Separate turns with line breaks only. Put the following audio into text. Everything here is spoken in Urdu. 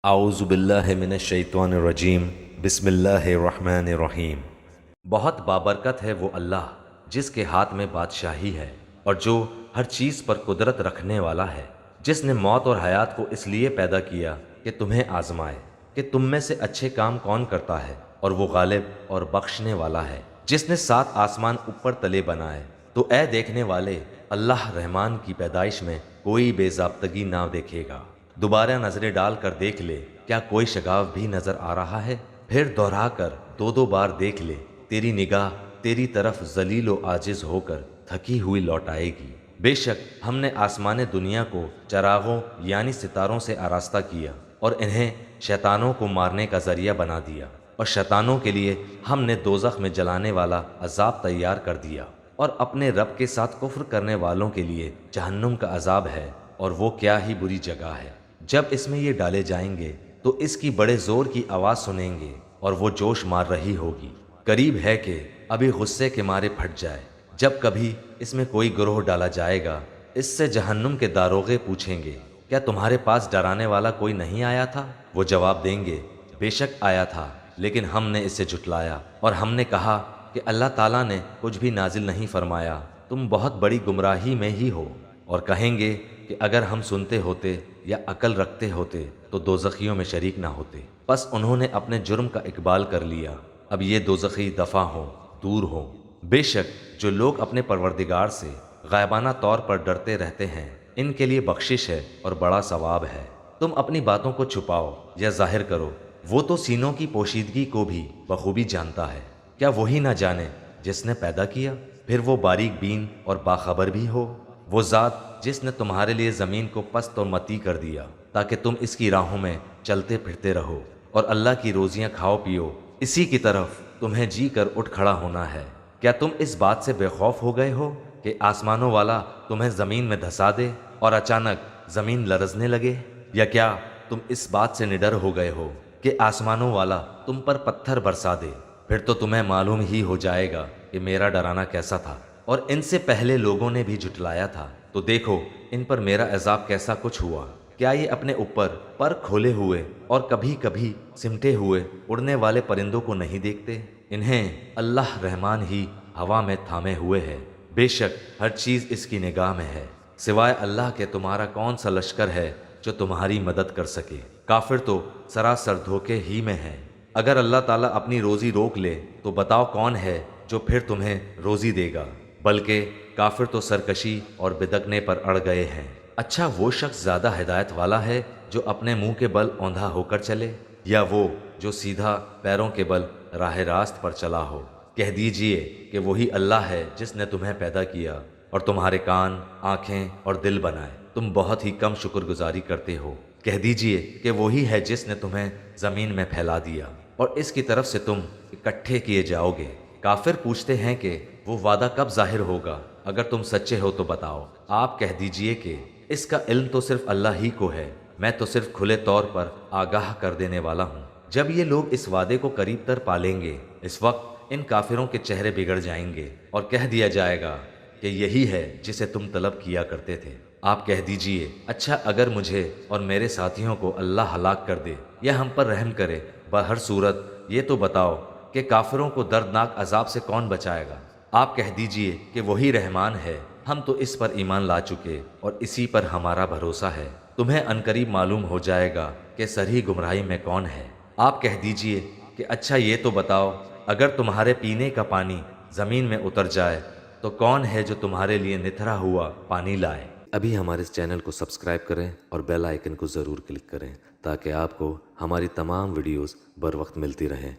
اعوذ باللہ من الشیطان الرجیم بسم اللہ الرحمن الرحیم۔ بہت بابرکت ہے وہ اللہ جس کے ہاتھ میں بادشاہی ہے اور جو ہر چیز پر قدرت رکھنے والا ہے، جس نے موت اور حیات کو اس لیے پیدا کیا کہ تمہیں آزمائے کہ تم میں سے اچھے کام کون کرتا ہے، اور وہ غالب اور بخشنے والا ہے، جس نے 7 آسمان اوپر تلے بنائے۔ تو اے دیکھنے والے، اللہ رحمان کی پیدائش میں کوئی بے ضابطگی نہ دیکھے گا۔ دوبارہ نظریں ڈال کر دیکھ لے، کیا کوئی شگاف بھی نظر آ رہا ہے؟ پھر دوہرا کر 2 بار دیکھ لے، تیری نگاہ تیری طرف ذلیل و عاجز ہو کر تھکی ہوئی لوٹ آئے گی۔ بے شک ہم نے آسمان دنیا کو چراغوں یعنی ستاروں سے آراستہ کیا اور انہیں شیطانوں کو مارنے کا ذریعہ بنا دیا، اور شیطانوں کے لیے ہم نے دوزخ میں جلانے والا عذاب تیار کر دیا، اور اپنے رب کے ساتھ کفر کرنے والوں کے لیے جہنم کا عذاب ہے، اور وہ کیا ہی بری جگہ ہے۔ جب اس میں یہ ڈالے جائیں گے تو اس کی بڑے زور کی آواز سنیں گے اور وہ جوش مار رہی ہوگی۔ قریب ہے کہ ابھی غصے کے مارے پھٹ جائے۔ جب کبھی اس میں کوئی گروہ ڈالا جائے گا، اس سے جہنم کے داروغے پوچھیں گے، کیا تمہارے پاس ڈرانے والا کوئی نہیں آیا تھا؟ وہ جواب دیں گے، بے شک آیا تھا، لیکن ہم نے اسے جھٹلایا، اور ہم نے کہا کہ اللہ تعالیٰ نے کچھ بھی نازل نہیں فرمایا، تم بہت بڑی گمراہی میں ہی ہو۔ اور کہیں گے کہ اگر ہم سنتے ہوتے یا عقل رکھتے ہوتے تو دوزخیوں میں شریک نہ ہوتے۔ بس انہوں نے اپنے جرم کا اقبال کر لیا، اب یہ دوزخی دفع ہوں، دور ہوں۔ بے شک جو لوگ اپنے پروردگار سے غائبانہ طور پر ڈرتے رہتے ہیں، ان کے لیے بخشش ہے اور بڑا ثواب ہے۔ تم اپنی باتوں کو چھپاؤ یا ظاہر کرو، وہ تو سینوں کی پوشیدگی کو بھی بخوبی جانتا ہے۔ کیا وہی نہ جانے جس نے پیدا کیا، پھر وہ باریک بین اور باخبر بھی ہو؟ وہ ذات جس نے تمہارے لیے زمین کو پست اور متی کر دیا تاکہ تم اس کی راہوں میں چلتے پھرتے رہو، اور اللہ کی روزیاں کھاؤ پیو، اسی کی طرف تمہیں جی کر اٹھ کھڑا ہونا ہے۔ کیا تم اس بات سے بے خوف ہو گئے ہو کہ آسمانوں والا تمہیں زمین میں دھسا دے اور اچانک زمین لرزنے لگے؟ یا کیا تم اس بات سے نڈر ہو گئے ہو کہ آسمانوں والا تم پر پتھر برسا دے؟ پھر تو تمہیں معلوم ہی ہو جائے گا کہ میرا ڈرانا کیسا تھا، اور ان سے پہلے لوگوں نے بھی جھٹلایا تھا، تو دیکھو ان پر میرا عذاب کیسا کچھ ہوا۔ کیا یہ اپنے اوپر پر کھولے ہوئے اور کبھی کبھی سمٹے ہوئے اڑنے والے پرندوں کو نہیں دیکھتے؟ انہیں اللہ رحمان ہی ہوا میں تھامے ہوئے ہے، بے شک ہر چیز اس کی نگاہ میں ہے۔ سوائے اللہ کے تمہارا کون سا لشکر ہے جو تمہاری مدد کر سکے؟ کافر تو سراسر دھوکے ہی میں ہے۔ اگر اللہ تعالیٰ اپنی روزی روک لے تو بتاؤ کون ہے جو پھر تمہیں روزی دے گا؟ بلکہ کافر تو سرکشی اور بدکنے پر اڑ گئے ہیں۔ اچھا وہ شخص زیادہ ہدایت والا ہے جو اپنے منہ کے بل اوندھا ہو کر چلے، یا وہ جو سیدھا پیروں کے بل راہ راست پر چلا ہو؟ کہہ دیجئے کہ وہی اللہ ہے جس نے تمہیں پیدا کیا اور تمہارے کان، آنکھیں اور دل بنائے، تم بہت ہی کم شکر گزاری کرتے ہو۔ کہہ دیجئے کہ وہی ہے جس نے تمہیں زمین میں پھیلا دیا اور اس کی طرف سے تم اکٹھے کیے جاؤ گے۔ کافر پوچھتے ہیں کہ وہ وعدہ کب ظاہر ہوگا؟ اگر تم سچے ہو تو بتاؤ۔ آپ کہہ دیجئے کہ اس کا علم تو صرف اللہ ہی کو ہے، میں تو صرف کھلے طور پر آگاہ کر دینے والا ہوں۔ جب یہ لوگ اس وعدے کو قریب تر پالیں گے، اس وقت ان کافروں کے چہرے بگڑ جائیں گے اور کہہ دیا جائے گا کہ یہی ہے جسے تم طلب کیا کرتے تھے۔ آپ کہہ دیجئے، اچھا اگر مجھے اور میرے ساتھیوں کو اللہ ہلاک کر دے یا ہم پر رحم کرے، بہر صورت یہ تو بتاؤ کہ کافروں کو دردناک عذاب سے کون بچائے گا؟ آپ کہہ دیجئے کہ وہی رحمان ہے، ہم تو اس پر ایمان لا چکے اور اسی پر ہمارا بھروسہ ہے۔ تمہیں عنقریب معلوم ہو جائے گا کہ سرہی گمراہی میں کون ہے۔ آپ کہہ دیجئے کہ اچھا یہ تو بتاؤ، اگر تمہارے پینے کا پانی زمین میں اتر جائے تو کون ہے جو تمہارے لیے نتھرا ہوا پانی لائے؟ ابھی ہمارے اس چینل کو سبسکرائب کریں اور بیل آئیکن کو ضرور کلک کریں تاکہ آپ کو ہماری تمام ویڈیوز بر وقت ملتی رہیں۔